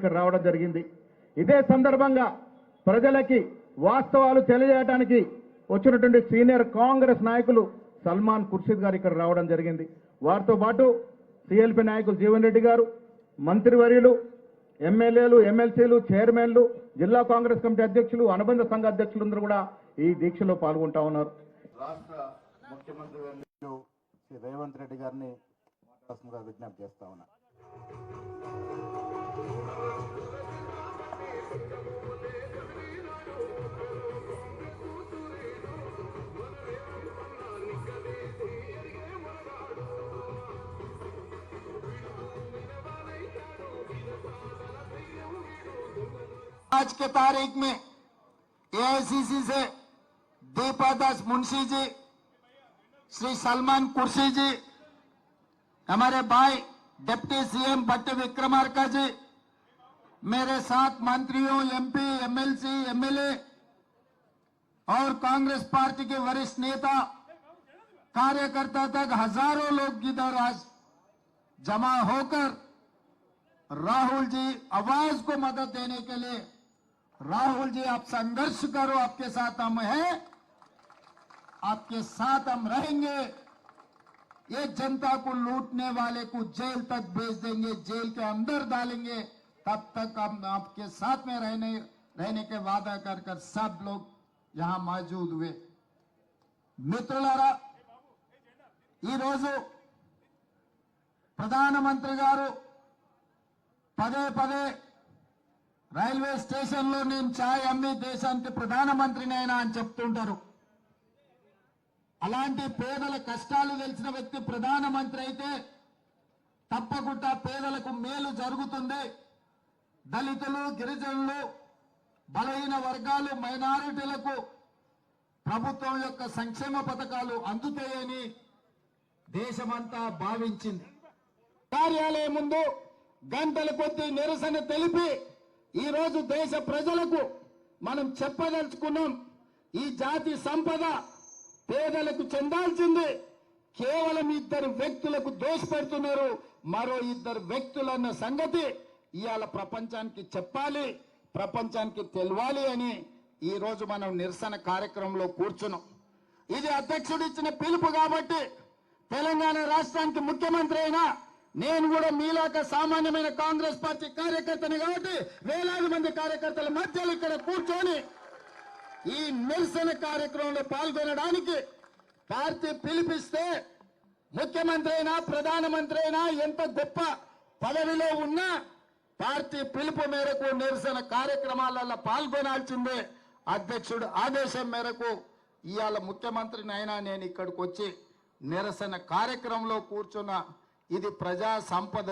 ఇక్కడ రావడం జరిగింది. ఇదే సందర్భంగా ప్రజలకి వాస్తవాలు తెలియజేయడానికి వచ్చినటువంటి సీనియర్ కాంగ్రెస్ నాయకులు సల్మాన్ ఖుర్షీద్ గారు ఇక్కడ రావడం జరిగింది. వారితో పాటు సిఎల్పి నాయకులు జీవన్ రెడ్డి గారు, మంత్రివర్యులు, ఎమ్మెల్యేలు, ఎమ్మెల్సీలు, చైర్మన్లు, జిల్లా కాంగ్రెస్ కమిటీ అధ్యక్షులు, అనుబంధ సంఘ అధ్యక్షులందరూ కూడా ఈ దీక్షలో పాల్గొంటా ఉన్నారు. రాష్ట్ర ముఖ్యమంత్రి శ్రీ రేవంత్ రెడ్డి గారిని మాట్లాడాల్సిందిగా విజ్ఞప్తి చేస్తా ఉన్నా. आज के तारीख में एआईसीसी से दीपादास मुंशी जी, श्री सलमान कुर्सी जी, हमारे भाई डिप्टी सीएम भट्ट विक्रमार्का जी, मेरे साथ मंत्रियों, एमपी, एमएलसी, एमएलए और कांग्रेस पार्टी के वरिष्ठ नेता, कार्यकर्ता तक हजारों लोग इधर आज जमा होकर राहुल जी आवाज को मदद देने के लिए, राहुल जी आप संघर्ष करो, आपके साथ हम हैं, आपके साथ हम रहेंगे, ये जनता को लूटने वाले को जेल तक भेज देंगे, जेल के अंदर डालेंगे, तब तक हम आपके साथ में रहने के वादा कर कर सब लोग यहां मौजूद हुए. मित्रुलारा ఈ రోజు ప్రధానమంత్రి గారు పదే పదే రైల్వే స్టేషన్లో నేను ఛాయ్ అమ్మి దేశానికి ప్రధానమంత్రినైనా అని చెప్తుంటారు. అలాంటి పేదల కష్టాలు తెలిసిన వ్యక్తి ప్రధానమంత్రి అయితే తప్పకుండా పేదలకు మేలు జరుగుతుంది. దళితులు, గిరిజనులు, బలహీన వర్గాలు, మైనారిటీలకు ప్రభుత్వం యొక్క సంక్షేమ పథకాలు అందుతాయని దేశమంతా భావించింది. కార్యాలయం ముందు గంటల కొద్దీ నిరసన తెలిపి ఈ రోజు దేశ ప్రజలకు మనం చెప్పదలుచుకున్నాం, ఈ జాతి సంపద పేదలకు చెందాల్సింది కేవలం ఇద్దరు వ్యక్తులకు దోషపెడుతున్నారు. మరో ఇద్దరు వ్యక్తులన్న సంగతి ఇవాళ ప్రపంచానికి చెప్పాలి, ప్రపంచానికి తెలవాలి అని ఈ రోజు మనం నిరసన కార్యక్రమంలో కూర్చున్నాం. ఇది అధ్యక్షుడు ఇచ్చిన పిలుపు కాబట్టి తెలంగాణ రాష్ట్రానికి ముఖ్యమంత్రి అయినా నేను కూడా మీలాక సామాన్యమైన కాంగ్రెస్ పార్టీ కార్యకర్తని కాబట్టి వేలాది మంది కార్యకర్తల మధ్యలో ఇక్కడ కూర్చొని ఈ నిరసన కార్యక్రమంలో పాల్గొనడానికి పార్టీ పిలిపిస్తే ముఖ్యమంత్రి అయినా ప్రధానమంత్రి అయినా ఎంత గొప్ప పదవిలో ఉన్నా పార్టీ పిలుపు మేరకు నిరసన కార్యక్రమాలలో పాల్గొనాల్సిందే. అధ్యక్షుడు ఆదేశం మేరకు ఇవాళ ముఖ్యమంత్రిని అయినా నేను ఇక్కడికి వచ్చి నిరసన కార్యక్రమంలో కూర్చున్న ఇది ప్రజా సంపద